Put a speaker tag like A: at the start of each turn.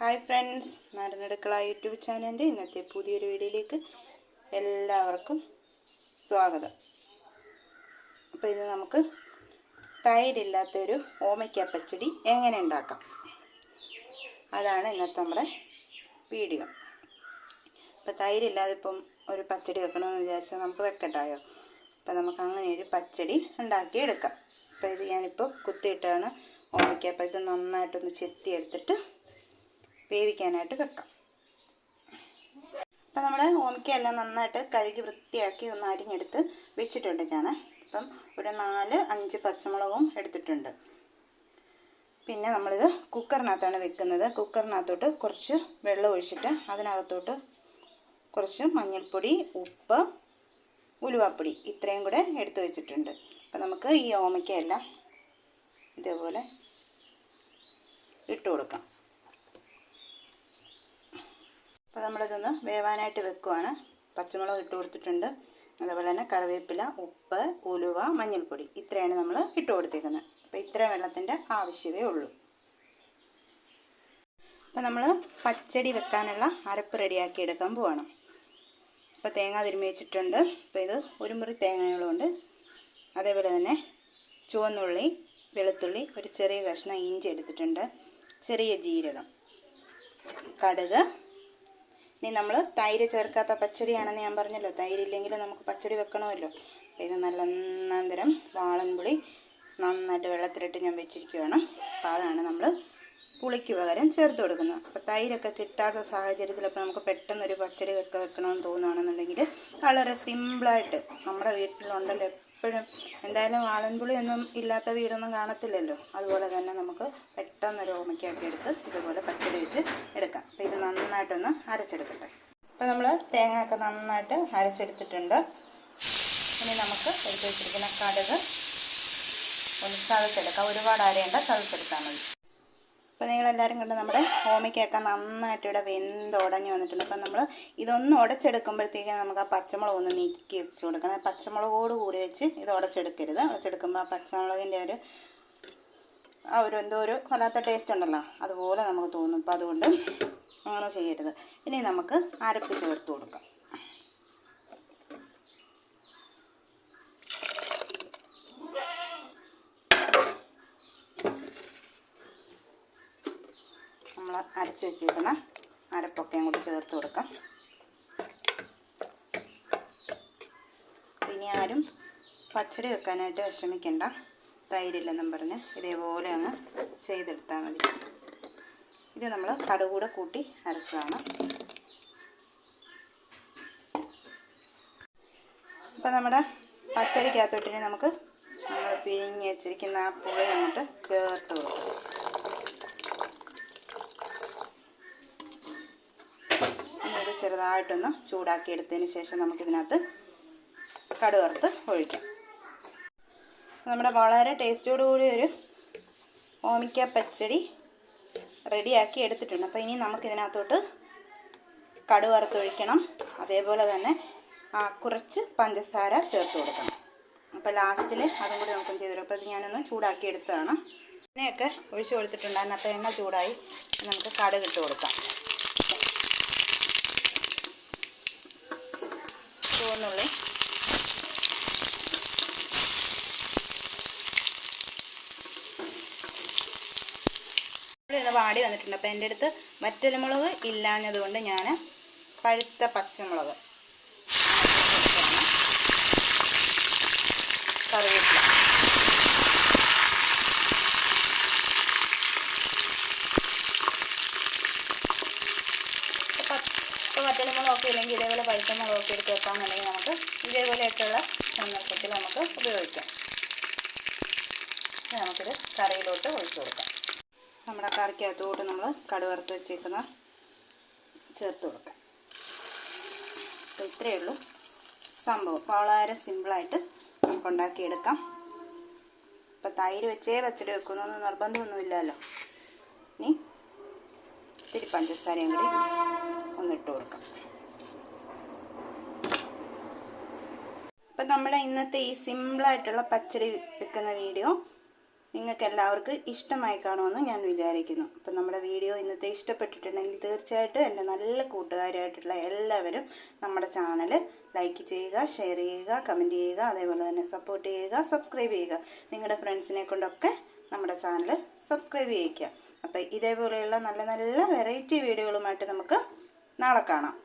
A: Hi friends, നാടനടുക്കള YouTube ചാനലിൻ്റെ ഇന്നത്തെ പുതിയൊരു വീഡിയോയിലേക്ക് എല്ലാവർക്കും സ്വാഗതം. അപ്പോൾ ഇന്ന് നമുക്ക് തൈരില്ലാത്തൊരു ഓമയ്ക്ക പച്ചടി എങ്ങനെ ഉണ്ടാക്കാം, അതാണ് ഇന്നത്തെ നമ്മുടെ വീഡിയോ. അപ്പോൾ തൈരില്ലാതെ ഇപ്പം ഒരു പച്ചടി വെക്കണമെന്ന് വിചാരിച്ചാൽ നമുക്ക് വെക്കട്ടായോ. അപ്പോൾ നമുക്ക് അങ്ങനെ ഒരു പച്ചടി ഉണ്ടാക്കിയെടുക്കാം. അപ്പോൾ ഇത് ഞാനിപ്പോൾ കുത്തിയിട്ടാണ് ഓമയ്ക്ക. അപ്പോൾ ഇത് നന്നായിട്ടൊന്ന് ചെത്തിയെടുത്തിട്ട് വേവിക്കാനായിട്ട് വെക്കാം. അപ്പം നമ്മുടെ ഓമയ്ക്കയെല്ലാം നന്നായിട്ട് കഴുകി വൃത്തിയാക്കി ഒന്ന് അരിഞ്ഞെടുത്ത് വെച്ചിട്ടുണ്ട് ഞാൻ. അപ്പം ഒരു 4-5 പച്ചമുളകും എടുത്തിട്ടുണ്ട്. പിന്നെ നമ്മളിത് കുക്കറിനകത്താണ് വെക്കുന്നത്. കുക്കറിനകത്തോട്ട് കുറച്ച് വെള്ളം ഒഴിച്ചിട്ട് അതിനകത്തോട്ട് കുറച്ച് മഞ്ഞൾപ്പൊടി, ഉപ്പ്, ഉലുവാപ്പൊടി ഇത്രയും കൂടെ എടുത്ത് വെച്ചിട്ടുണ്ട്. അപ്പം നമുക്ക് ഈ ഓമയ്ക്കയെല്ലാം ഇതേപോലെ ഇട്ട് കൊടുക്കാം. അപ്പോൾ നമ്മളിതൊന്ന് വേവാനായിട്ട് വെക്കുവാണ്. പച്ചമുളക് ഇട്ട് കൊടുത്തിട്ടുണ്ട്, അതുപോലെ തന്നെ കറിവേപ്പില, ഉപ്പ്, ഉലുവ, മഞ്ഞൾപ്പൊടി ഇത്രയാണ് നമ്മൾ ഇട്ട് കൊടുത്തേക്കുന്നത്. അപ്പോൾ ഇത്രയും വെള്ളത്തിൻ്റെ ആവശ്യമേ ഉള്ളൂ. അപ്പോൾ നമ്മൾ പച്ചടി വെക്കാനുള്ള അരപ്പ് റെഡിയാക്കി എടുക്കാൻ പോവാണ്. അപ്പോൾ തേങ്ങ തിരുമ്മി വെച്ചിട്ടുണ്ട്. അപ്പോൾ ഇത് ഒരു മുറി തേങ്ങകളുണ്ട്. അതേപോലെ തന്നെ ചുവന്നുള്ളി, വെളുത്തുള്ളി, ഒരു ചെറിയ കഷ്ണം ഇഞ്ചി എടുത്തിട്ടുണ്ട്, ചെറിയ ജീരകം, കടുക്. ഇനി നമ്മൾ തൈര് ചേർക്കാത്ത പച്ചടിയാണെന്ന് ഞാൻ പറഞ്ഞല്ലോ, തൈരില്ലെങ്കിൽ നമുക്ക് പച്ചടി വെക്കണമല്ലോ. ഇത് നല്ല ഒന്നാന്തരം വാളൻപുളി നന്നായിട്ട് വെള്ളത്തിലിട്ട് ഞാൻ വെച്ചിരിക്കുകയാണ്. അപ്പോൾ അതാണ് നമ്മൾ പുളിക്ക് പകരം ചേർത്ത് കൊടുക്കുന്നത്. അപ്പോൾ തൈരൊക്കെ കിട്ടാത്ത സാഹചര്യത്തിൽ ഇപ്പോൾ നമുക്ക് പെട്ടെന്നൊരു പച്ചടി ഒക്കെ വെക്കണമെന്ന് തോന്നുകയാണെന്നുണ്ടെങ്കിൽ വളരെ സിമ്പിളായിട്ട് നമ്മുടെ വീട്ടിലുണ്ടല്ലോ എപ്പോഴും. എന്തായാലും വാളൻപുളി ഒന്നും ഇല്ലാത്ത വീടൊന്നും കാണത്തില്ലല്ലോ. അതുപോലെ തന്നെ നമുക്ക് പെട്ടെന്നൊരു ഓമയ്ക്കൊക്കെ എടുത്ത് ഇതുപോലെ പച്ചടി വെച്ച് എടുക്കാം. അപ്പോൾ ഇത് നന്നായിട്ടൊന്ന് അരച്ചെടുക്കട്ടെ. അപ്പോൾ നമ്മൾ തേങ്ങയൊക്കെ നന്നായിട്ട് അരച്ചെടുത്തിട്ടുണ്ട്. ഇനി നമുക്ക് എടുത്ത് വെച്ചിരിക്കുന്ന കടുക് ഒന്ന് ചതച്ചെടുക്കാം. ഒരുപാട് അരയേണ്ട, ചതച്ചെടുത്താൽ മതി. അപ്പോൾ നിങ്ങളെല്ലാവരും കണ്ട് നമ്മുടെ ഓമയ്ക്കൊക്കെ നന്നായിട്ട് ഇവിടെ വെന്തുടഞ്ഞ് വന്നിട്ടുണ്ട്. അപ്പം നമ്മൾ ഇതൊന്ന് ഉടച്ചെടുക്കുമ്പോഴത്തേക്കും നമുക്ക് ആ പച്ചമുളക് ഒന്ന് നീക്കി വെച്ച് കൊടുക്കണം. പച്ചമുളകോട് കൂടി വെച്ച് ഇത് ഉടച്ചെടുക്കരുത്. ഉടച്ചെടുക്കുമ്പോൾ ആ പച്ചമുളകിൻ്റെ ഒരു എന്തോ ഒരു വല്ലാത്ത ടേസ്റ്റ് ഉണ്ടല്ലോ, അതുപോലെ നമുക്ക് തോന്നും. അപ്പോൾ അതുകൊണ്ട് അങ്ങനെ ചെയ്യരുത്. ഇനി നമുക്ക് അരപ്പ് ചേർത്ത് കൊടുക്കാം. നമ്മൾ അരച്ച് വെച്ചിരിക്കുന്ന അരപ്പൊക്കെയും കൂടി ചേർത്ത് കൊടുക്കാം. ഇനി ആരും പച്ചടി വെക്കാനായിട്ട് വിഷമിക്കണ്ട, തൈരില്ലെന്നും പറഞ്ഞ് ഇതേപോലെ അങ്ങ് ചെയ്തെടുത്താൽ മതി. ഇത് നമ്മൾ കടുകൂടെ കൂട്ടി അരച്ചതാണ്. അപ്പോൾ നമ്മുടെ പച്ചടിക്കകത്തോട്ടിന് നമുക്ക് നമ്മൾ പിഴിഞ്ഞ് വെച്ചിരിക്കുന്ന ആ പുളി അങ്ങോട്ട് ചേർത്ത് കൊടുക്കും. ചെറുതായിട്ടൊന്ന് ചൂടാക്കി എടുത്തതിന് ശേഷം നമുക്കിതിനകത്ത് കടുക് വറുത്ത് ഒഴിക്കാം. നമ്മുടെ വളരെ ടേസ്റ്റോടുകൂടി ഒരു ഓമയ്ക്ക പച്ചടി റെഡിയാക്കി എടുത്തിട്ടുണ്ട്. അപ്പോൾ ഇനി നമുക്കിതിനകത്തോട്ട് കടുക് വറുത്തൊഴിക്കണം. അതേപോലെ തന്നെ കുറച്ച് പഞ്ചസാര ചേർത്ത് കൊടുക്കണം. അപ്പോൾ ലാസ്റ്റിൽ അതും കൂടി നമുക്കും ചെയ്തു തരും. അപ്പോൾ ഇത് ഞാനൊന്ന് ചൂടാക്കി എടുത്തതാണ്. എണ്ണയൊക്കെ ഒഴിച്ച് കൊടുത്തിട്ടുണ്ടായിരുന്നു. അപ്പോൾ എണ്ണ ചൂടായി നമുക്ക് കടുക് ഇട്ട് കൊടുക്കാം. ചുവന്നുള്ളി, ഇത് വാടി വന്നിട്ടുണ്ട്. അപ്പോൾ എൻ്റെ അടുത്ത് വറ്റൽമുളക് ഇല്ലാഞ്ഞതുകൊണ്ട് ഞാൻ പഴുത്ത പച്ചമുളക്, കറിവേപ്പില, വറ്റൽമുളകൊക്കെ ഇല്ലെങ്കിൽ ഇതേപോലെ പഴുത്ത മുളകൊക്കെ എടുത്ത് വെക്കാമെന്നുണ്ടെങ്കിൽ നമുക്ക് ഇതേപോലെയൊക്കെയുള്ള സന്ദർഭത്തിൽ നമുക്ക് ഉപയോഗിക്കാം. നമുക്കിത് കറിയിലോട്ട് ഒഴിച്ചു കൊടുക്കാം. നമ്മുടെ കറിക്കകത്തോട്ട് നമ്മൾ കടുക് വറുത്ത് വെച്ചേക്കുന്ന ചേർത്ത് കൊടുക്കാം. അപ്പോൾ ഇത്രയേ ഉള്ളൂ സംഭവം. വളരെ സിമ്പിളായിട്ട് നമുക്ക് ഉണ്ടാക്കിയെടുക്കാം. അപ്പോൾ തൈര് വെച്ചേ പച്ചടി വെക്കുന്നൊന്നും നിർബന്ധമൊന്നുമില്ലല്ലോ. ഇനി ഇത്തിരി പഞ്ചസാരയും കൂടി ഒന്നിട്ട് കൊടുക്കാം. അപ്പം നമ്മുടെ ഇന്നത്തെ ഈ സിമ്പിളായിട്ടുള്ള പച്ചടി വെക്കുന്ന വീഡിയോ നിങ്ങൾക്ക് എല്ലാവർക്കും ഇഷ്ടമായി കാണുമെന്ന് ഞാൻ വിചാരിക്കുന്നു. അപ്പം നമ്മുടെ വീഡിയോ ഇന്നത്തെ ഇഷ്ടപ്പെട്ടിട്ടുണ്ടെങ്കിൽ തീർച്ചയായിട്ടും എൻ്റെ നല്ല കൂട്ടുകാരായിട്ടുള്ള എല്ലാവരും നമ്മുടെ ചാനൽ ലൈക്ക് ചെയ്യുക, ഷെയർ ചെയ്യുക, കമൻറ്റ് ചെയ്യുക, അതേപോലെ തന്നെ സപ്പോർട്ട് ചെയ്യുക, സബ്സ്ക്രൈബ് ചെയ്യുക. നിങ്ങളുടെ ഫ്രണ്ട്സിനെ കൊണ്ടൊക്കെ നമ്മുടെ ചാനൽ സബ്സ്ക്രൈബ് ചെയ്യിക്കുക. അപ്പോൾ ഇതേപോലെയുള്ള നല്ല നല്ല വെറൈറ്റി വീഡിയോകളുമായിട്ട് നമുക്ക് നാളെ കാണാം.